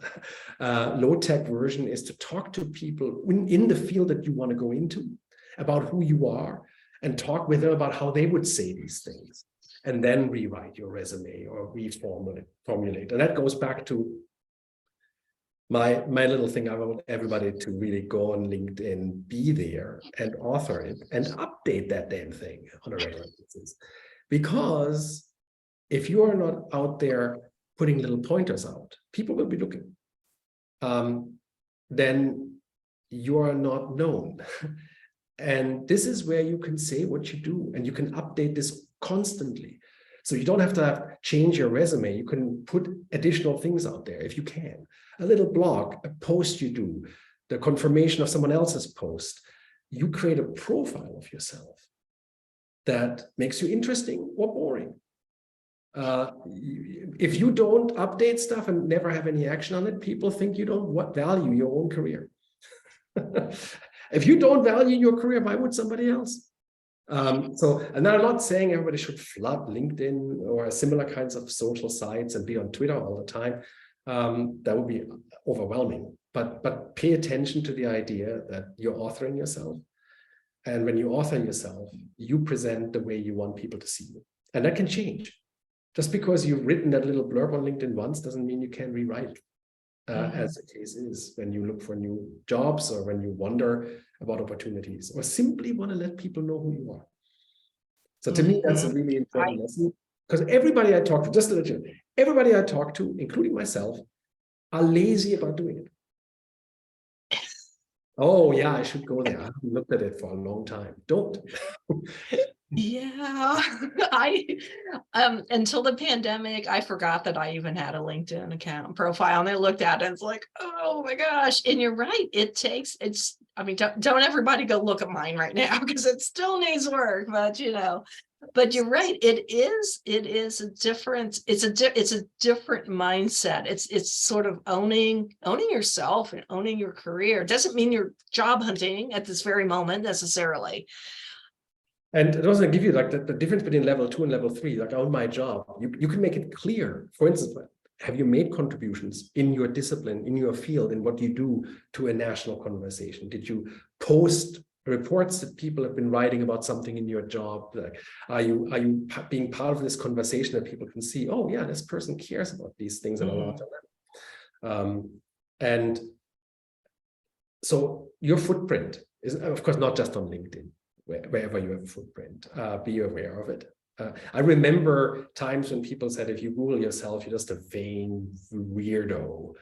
S3: low tech version is to talk to people in the field that you want to go into about who you are, and talk with them about how they would say these things, and then rewrite your resume or reformulate. And that goes back to my little thing. I want everybody to really go on LinkedIn, be there and author it and update that damn thing on a regular basis. Because if you are not out there putting little pointers out, people will be looking. Then you are not known. And this is where you can say what you do, and you can update this constantly. So you don't have to change your resume. You can put additional things out there if you can. A little blog, a post you do, the confirmation of someone else's post. You create a profile of yourself that makes you interesting or boring. If you don't update stuff and never have any action on it, people think you don't value your own career. If you don't value your career, why would somebody else? And I'm not saying everybody should flood LinkedIn or similar kinds of social sites and be on Twitter all the time. That would be overwhelming. But pay attention to the idea that you're authoring yourself. And when you author yourself, you present the way you want people to see you. And that can change. Just because you've written that little blurb on LinkedIn once doesn't mean you can rewrite, as the case is when you look for new jobs or when you wonder about opportunities or simply want to let people know who you are. So to me, that's a really important lesson, because everybody I talk to, just to let you know, everybody I talk to, including myself, are lazy about doing it. Oh yeah, I should go there. I haven't looked at it for a long time. Don't.
S2: Yeah, until the pandemic, I forgot that I even had a LinkedIn account profile, and I looked at it and it's like, oh my gosh. And you're right, I mean, don't everybody go look at mine right now because it still needs work, but but you're right, it is a different, it's a different mindset. It's sort of owning yourself and owning your career. It doesn't mean you're job hunting at this very moment necessarily.
S3: And it doesn't give you like the difference between level 2 and level 3, like on my job, you can make it clear. For instance, have you made contributions in your discipline, in your field, in what you do to a national conversation? Did you post reports that people have been writing about something in your job? Like, are you being part of this conversation that people can see, oh yeah, this person cares about these things at a larger level. And so your footprint is, of course, not just on LinkedIn. Wherever you have a footprint, be aware of it. I remember times when people said, if you Google yourself, you're just a vain weirdo.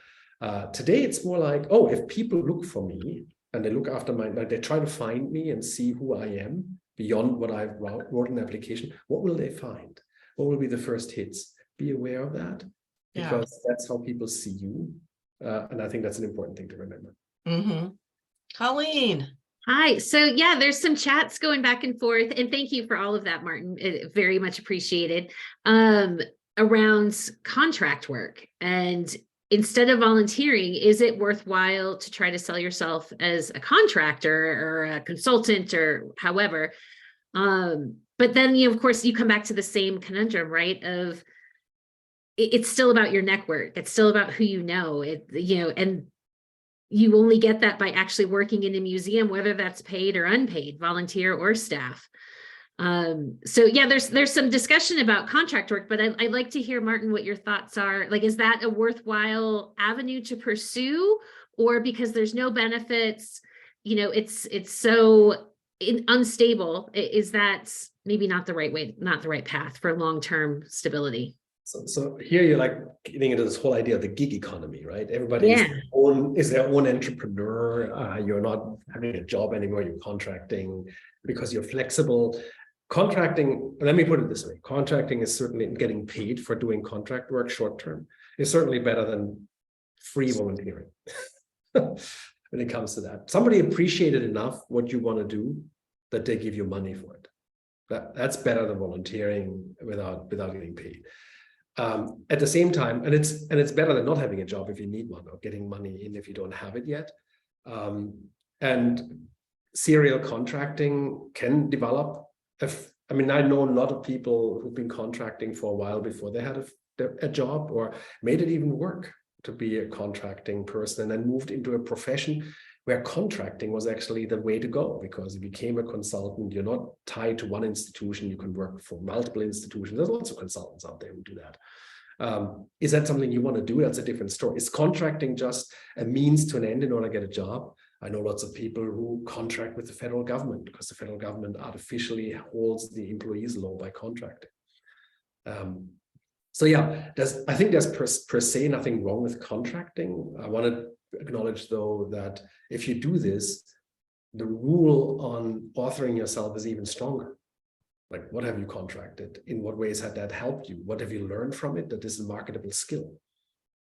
S3: Today, it's more like, oh, if people look for me and they look after they try to find me and see who I am beyond what I wrote in the application, what will they find? What will be the first hits? Be aware of that, because that's how people see you. And I think that's an important thing to remember.
S2: Colleen.
S4: Hi. So yeah, there's some chats going back and forth, and thank you for all of that, Martin. Very much appreciated. Around contract work, and instead of volunteering, is it worthwhile to try to sell yourself as a contractor or a consultant or however? But then of course, you come back to the same conundrum, right? Of it's still about your network. It's still about who you know. And you only get that by actually working in a museum, whether that's paid or unpaid, volunteer or staff. So yeah, there's some discussion about contract work, but I'd like to hear, Martin, what your thoughts are. Like, is that a worthwhile avenue to pursue, or because there's no benefits, it's so unstable, is that maybe not the right way, not the right path for long-term stability?
S3: So here you're like getting into this whole idea of the gig economy, right? Everybody is their own entrepreneur. You're not having a job anymore. You're contracting because you're flexible. Contracting, let me put it this way. Contracting is certainly getting paid for doing contract work short term is certainly better than free volunteering when it comes to that. Somebody appreciated enough what you want to do that they give you money for it. That's better than volunteering without getting paid. At the same time, and it's better than not having a job if you need one, or getting money in if you don't have it yet. And serial contracting can develop. I mean, I know a lot of people who've been contracting for a while before they had a job, or made it even work to be a contracting person, and then moved into a profession where contracting was actually the way to go, because if you became a consultant, you're not tied to one institution. You can work for multiple institutions. There's lots of consultants out there who do that. Is that something you want to do? That's a different story. Is contracting just a means to an end in order to get a job? I know lots of people who contract with the federal government because the federal government artificially holds the employees low by contracting. So yeah, I think there's per se nothing wrong with contracting. I want to acknowledge, though, that if you do this, the rule on authoring yourself is even stronger. Like, what have you contracted? In what ways had that helped you? What have you learned from it? That is a marketable skill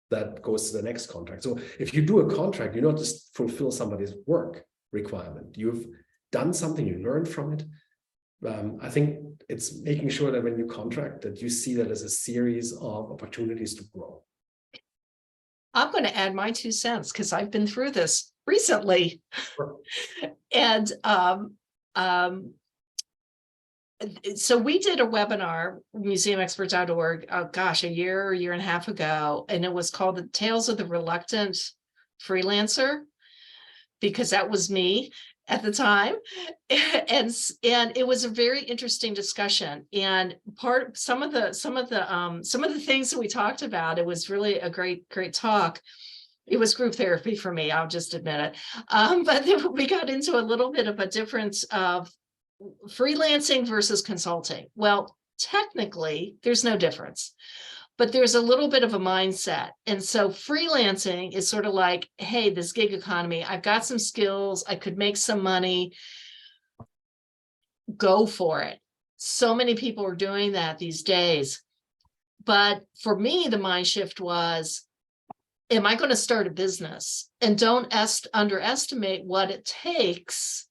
S3: that goes to the next contract. So if you do a contract, you not just fulfill somebody's work requirement. You've done something, you learned from it. I think it's making sure that when you contract, that you see that as a series of opportunities to grow.
S2: I'm going to add my 2 cents because I've been through this recently. And so we did a webinar, museumexpert.org, oh gosh, a year and a half ago, and it was called The Tales of the Reluctant Freelancer, because that was me at the time. And it was a very interesting discussion. And some of the things that we talked about, it was really a great talk. It was group therapy for me, I'll just admit it. But then we got into a little bit of a difference of freelancing versus consulting. Well, technically, there's no difference, but there's a little bit of a mindset. And so freelancing is sort of like, hey, this gig economy, I've got some skills, I could make some money, go for it. So many people are doing that these days. But for me, the mind shift was, am I going to start a business? And don't underestimate what it takes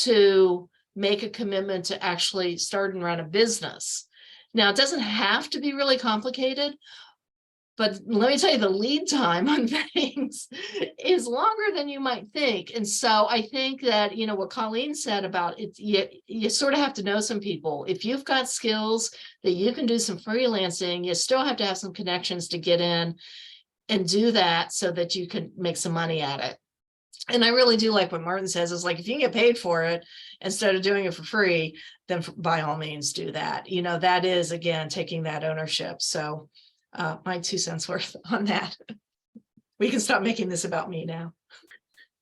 S2: to make a commitment to actually start and run a business. Now, it doesn't have to be really complicated, but let me tell you, the lead time on things is longer than you might think. And so I think that, you know, what Colleen said about it, you sort of have to know some people. If you've got skills that you can do some freelancing, you still have to have some connections to get in and do that so that you can make some money at it. And I really do like what Martin says, is like, if you can get paid for it instead of doing it for free, then by all means do that. You know, that is, again, taking that ownership. So my 2 cents worth on that. We can stop making this about me now.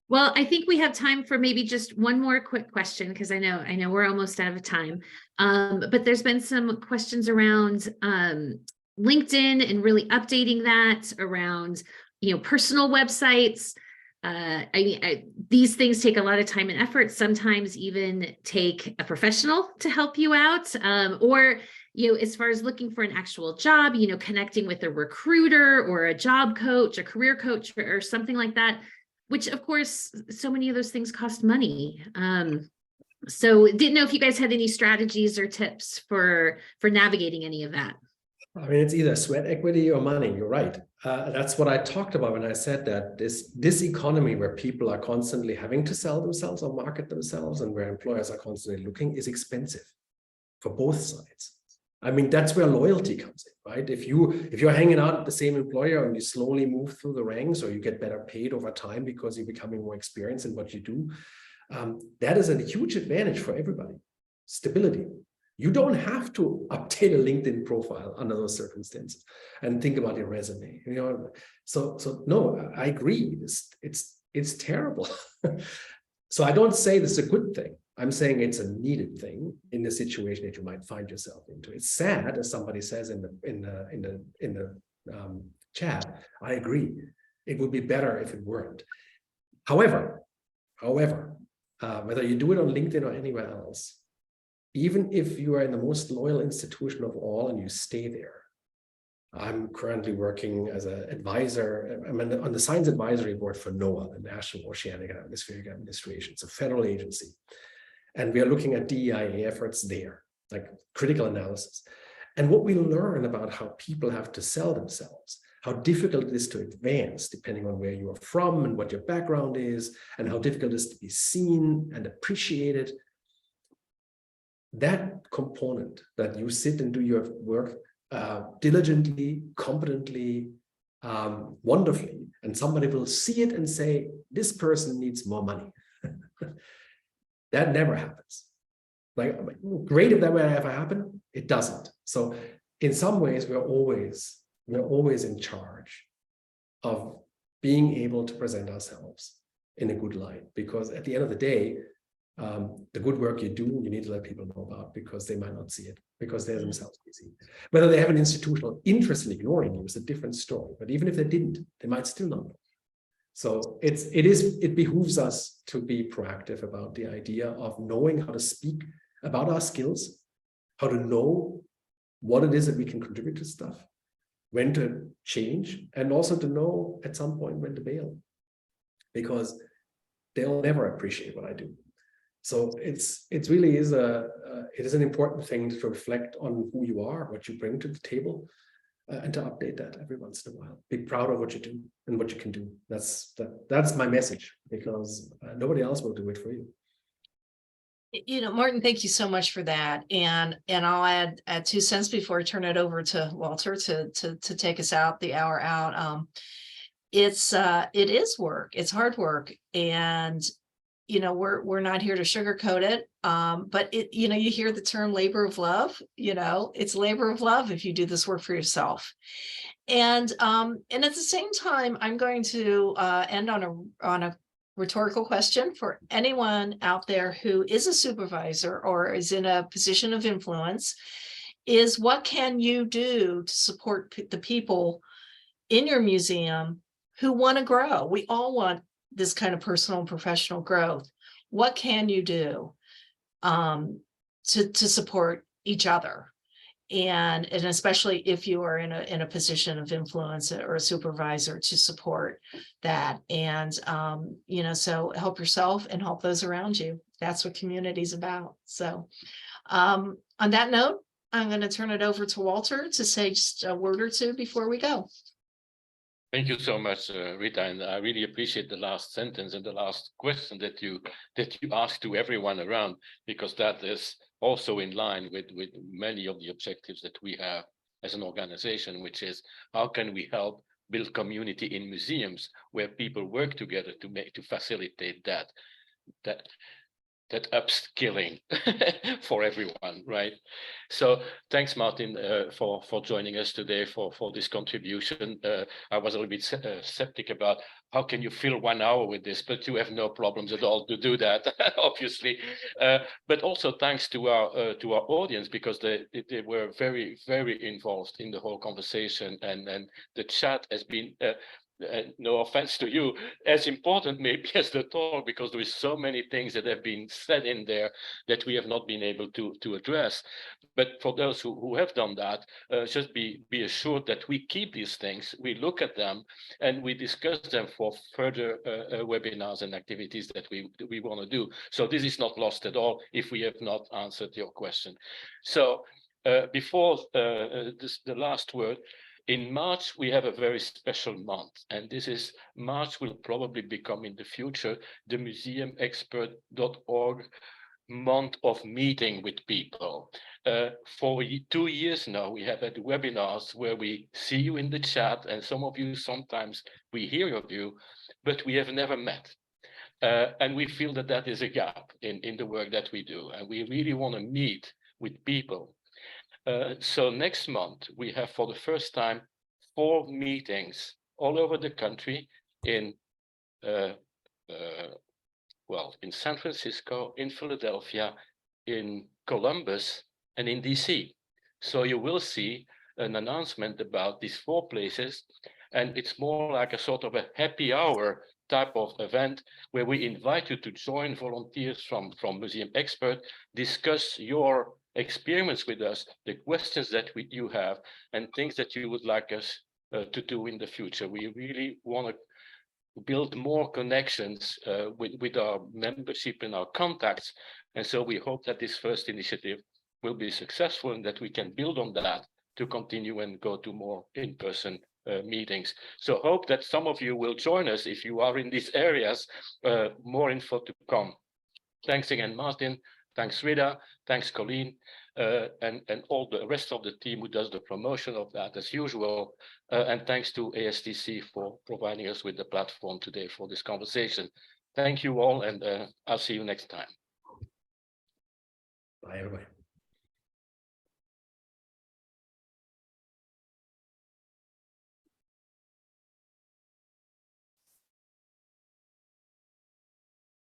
S4: Well, I think we have time for maybe just one more quick question, because I know we're almost out of time. But there's been some questions around LinkedIn and really updating that around, you know, personal websites. These things take a lot of time and effort, sometimes even take a professional to help you out, or, you know, as far as looking for an actual job, you know, connecting with a recruiter or a job coach, a career coach, or something like that, which of course, so many of those things cost money. So didn't know if you guys had any strategies or tips for navigating any of that.
S3: I mean, it's either sweat equity or money. You're right. That's what I talked about when I said that this economy where people are constantly having to sell themselves or market themselves, and where employers are constantly looking, is expensive for both sides. I mean, that's where loyalty comes in, right? If you're hanging out at the same employer and you slowly move through the ranks, or you get better paid over time because you're becoming more experienced in what you do, that is a huge advantage for everybody. Stability. You don't have to update a LinkedIn profile under those circumstances and think about your resume. You know, so no, I agree. It's terrible. So I don't say this is a good thing. I'm saying it's a needed thing in the situation that you might find yourself into. It's sad, as somebody says in the chat. I agree. It would be better if it weren't. However, whether you do it on LinkedIn or anywhere else, even if you are in the most loyal institution of all and you stay there. I'm currently working as an advisor. I'm on the science advisory board for NOAA, the National Oceanic and Atmospheric Administration. It's a federal agency. And we are looking at DEIA efforts there, like critical analysis. And what we learn about how people have to sell themselves, how difficult it is to advance depending on where you are from and what your background is, and how difficult it is to be seen and appreciated. That component that you sit and do your work diligently, competently, wonderfully, and somebody will see it and say, this person needs more money. That never happens. Like, great if that would ever happen, it doesn't. So in some ways, we're always in charge of being able to present ourselves in a good light, because at the end of the day, the good work you do, you need to let people know about, because they might not see it, because they're themselves busy. Whether they have an institutional interest in ignoring you is a different story. But even if they didn't, they might still not know. So it behooves us to be proactive about the idea of knowing how to speak about our skills, how to know what it is that we can contribute to stuff, when to change, and also to know at some point when to bail, because they'll never appreciate what I do. So it really is it is an important thing to reflect on who you are, what you bring to the table, and to update that every once in a while. Be proud of what you do and what you can do. That's my message, because nobody else will do it for you.
S2: You know, Martin, thank you so much for that. And I'll add 2 cents before I turn it over to Walter to take us out, the hour out. It is work. It's hard work. And, you know, we're not here to sugarcoat it. But you know, you hear the term labor of love, you know, it's labor of love if you do this work for yourself. And at the same time, I'm going to end on a rhetorical question for anyone out there who is a supervisor or is in a position of influence, is what can you do to support the people in your museum who want to grow? We all want this kind of personal and professional growth. What can you do to support each other? And especially if you are in a position of influence or a supervisor, to support that. And you know, so help yourself and help those around you. That's what community is about. So on that note, I'm going to turn it over to Walter to say just a word or two before we go.
S1: Thank you so much, Rita, and I really appreciate the last sentence and the last question that you asked to everyone around, because that is also in line with many of the objectives that we have as an organization, which is how can we help build community in museums where people work together to facilitate that upskilling for everyone, right? So thanks, Martin, for joining us today for this contribution. I was a little bit skeptic about how can you fill 1 hour with this, but you have no problems at all to do that, obviously. But also thanks to our audience, because they were very, very involved in the whole conversation, and the chat has been no offense to you, as important maybe as the talk, because there is so many things that have been said in there that we have not been able to address. But for those who have done that, just be assured that we keep these things, we look at them, and we discuss them for further webinars and activities that we want to do. So this is not lost at all if we have not answered your question. So before the last word, in March, we have a very special month, and this is March will probably become in the future the museumexpert.org month of meeting with people. For 2 years now, we have had webinars where we see you in the chat, and some of you sometimes we hear your view, but we have never met. And we feel that that is a gap in the work that we do, and we really want to meet with people. So next month, we have for the first time 4 meetings all over the country in San Francisco, in Philadelphia, in Columbus, and in DC. So you will see an announcement about these 4 places, and it's more like a sort of a happy hour type of event where we invite you to join volunteers from Museum Expert, discuss your experience with us, the questions that you have, and things that you would like us to do in the future. We really want to build more connections with our membership and our contacts. And so we hope that this first initiative will be successful and that we can build on that to continue and go to more in-person meetings. So hope that some of you will join us if you are in these areas. More info to come. Thanks again, Martin. Thanks, Rita. Thanks, Colleen, and all the rest of the team who does the promotion of that as usual. And thanks to ASTC for providing us with the platform today for this conversation. Thank you all, and I'll see you next time.
S3: Bye, everybody.